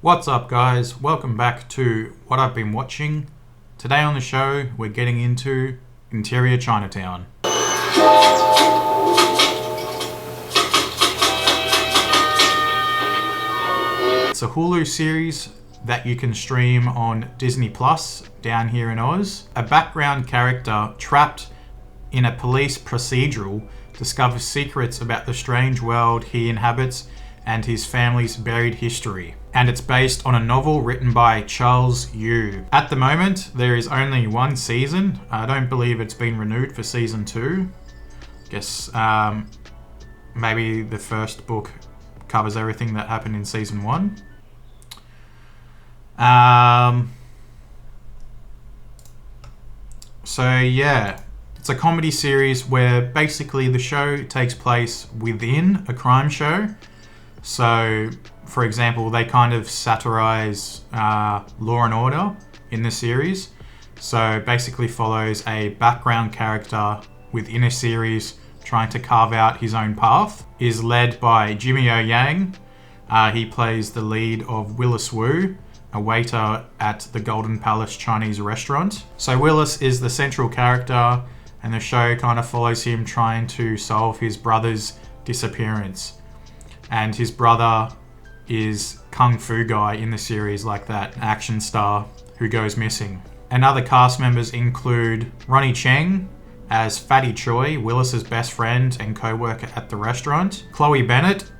What's up, guys? Welcome back to What I've Been Watching. Today on the show, we're getting into Interior Chinatown. It's a Hulu series that you can stream on Disney Plus down here in Oz. A background character trapped in a police procedural discovers secrets about the strange world he inhabits and his family's buried history. And it's based on a novel written by Charles Yu. At the moment, there is only one season. I don't believe it's been renewed for season 2. I guess maybe the first book covers everything that happened in season 1. So yeah, it's a comedy series where basically the show takes place within a crime show. So, for example, they kind of satirize Law and Order in the series. So basically follows a background character within a series trying to carve out his own path. Is led by Jimmy O Yang. He plays the lead of Wibw, a waiter at the Golden Palace Chinese restaurant. So Willis is the central character, and the show kind of follows him trying to solve his brother's disappearance. And his brother is Kung Fu guy in the series, like that action star who goes missing. And other cast members include Ronnie Cheng as Fatty Choi, Willis's best friend and co-worker at the restaurant. Chloe Bennett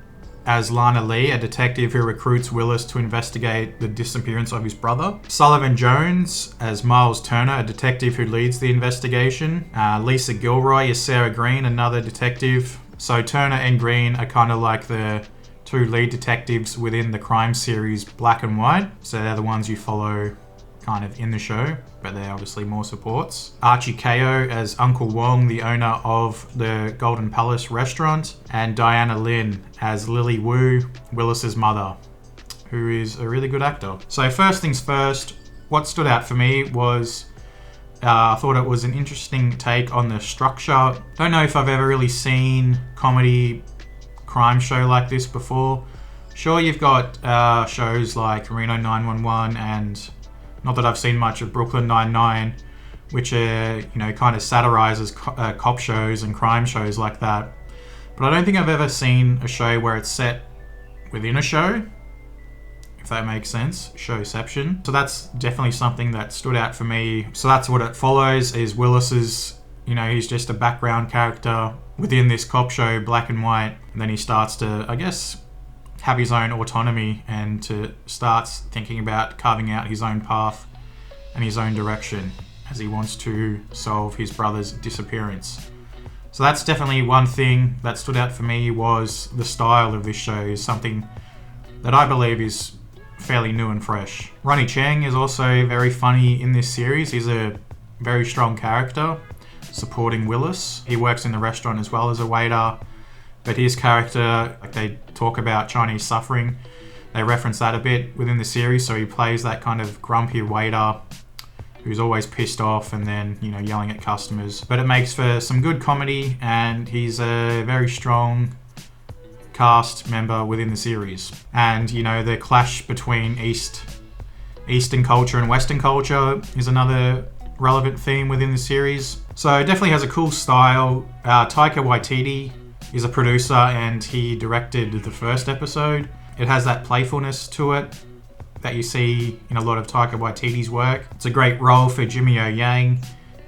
as Lana Lee, a detective who recruits Willis to investigate the disappearance of his brother. Sullivan Jones as Miles Turner, a detective who leads the investigation. Lisa Gilroy is Sarah Green, another detective. So Turner and Green are kind of like the two lead detectives within the crime series Black and White. So they're the ones you follow kind of in the show, but they're obviously more supports. Archie Kao as Uncle Wong, the owner of the Golden Palace restaurant. And Diana Lin as Lily Wu, Willis's mother, who is a really good actor. So first things first, what stood out for me was I thought it was an interesting take on the structure. Don't know if I've ever really seen comedy crime show like this before. Sure, you've got shows like Reno 911 and not that I've seen much of Brooklyn Nine-Nine, which are, kind of satirizes cop shows and crime shows like that. But I don't think I've ever seen a show where it's set within a show, if that makes sense. Showception. So that's definitely something that stood out for me. So that's what it follows, is Willis's, he's just a background character within this cop show, Black and White. And then he starts to, I guess, have his own autonomy and starts thinking about carving out his own path and his own direction as he wants to solve his brother's disappearance. So that's definitely one thing that stood out for me, was the style of this show is something that I believe is fairly new and fresh. Ronnie Cheng is also very funny in this series. He's a very strong character supporting Willis. He works in the restaurant as well as a waiter, but his character, they talk about Chinese suffering. They reference that a bit within the series, so he plays that kind of grumpy waiter who's always pissed off and then, yelling at customers. But it makes for some good comedy, and he's a very strong cast member within the series. And the clash between Eastern culture and Western culture is another relevant theme within the series. So it definitely has a cool style. Taika Waititi is a producer, and he directed the first episode. It has that playfulness to it that you see in a lot of Taika Waititi's work. It's a great role for Jimmy O Yang.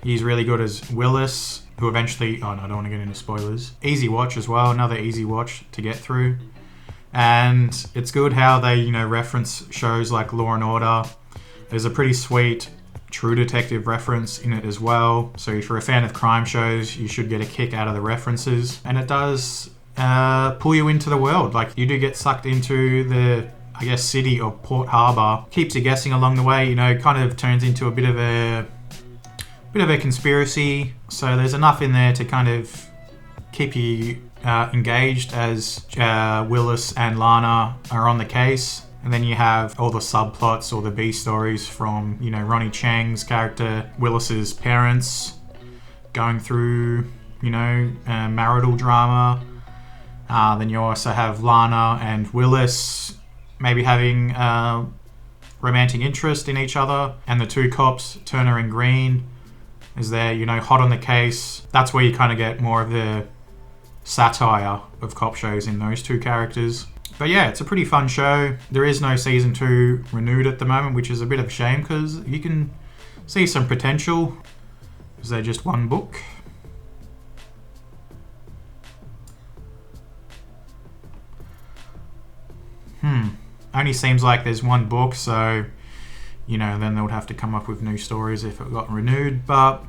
He's really good as Willis, who eventually... Oh no, I don't want to get into spoilers. Easy watch as well, another easy watch to get through. And it's good how they, reference shows like Law and Order. There's a pretty sweet True Detective reference in it as well. So if you're a fan of crime shows, you should get a kick out of the references. And it does pull you into the world. Like, you do get sucked into the, city of Port Harbour. Keeps you guessing along the way, kind of turns into a bit of a conspiracy. So there's enough in there to kind of keep you engaged as Willis and Lana are on the case. And then you have all the subplots or the B stories from, Ronnie Cheng's character, Willis's parents, going through, marital drama. Then you also have Lana and Willis maybe having romantic interest in each other, and the two cops, Turner and Green, is there, you know, hot on the case. That's where you kind of get more of the satire of cop shows in those two characters. But yeah, it's a pretty fun show. There is no season 2 renewed at the moment, which is a bit of a shame because you can see some potential. Is there just one book? Only seems like there's one book, so, you know, then they would have to come up with new stories if it got renewed. But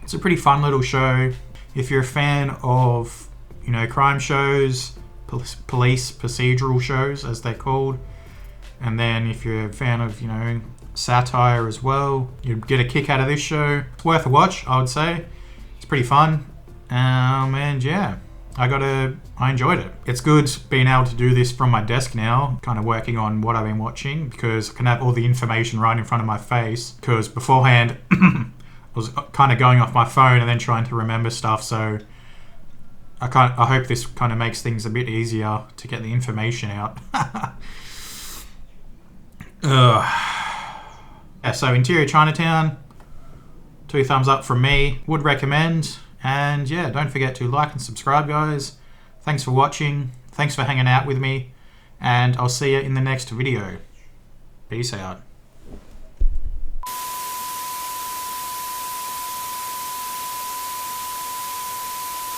it's a pretty fun little show. If you're a fan of, you know, crime shows, police procedural shows as they're called, and then if you're a fan of, you know, satire as well, you'd get a kick out of this show. It's worth a watch, I would say. It's pretty fun. And yeah, I enjoyed it. It's good being able to do this from my desk now, kind of working on what I've been watching, because I can have all the information right in front of my face. Because beforehand, I was kind of going off my phone and then trying to remember stuff. So I hope this kind of makes things a bit easier to get the information out. Yeah, so Interior Chinatown, 2 thumbs up from me. Would recommend. And yeah, don't forget to like and subscribe, guys. Thanks for watching. Thanks for hanging out with me. And I'll see you in the next video. Peace out.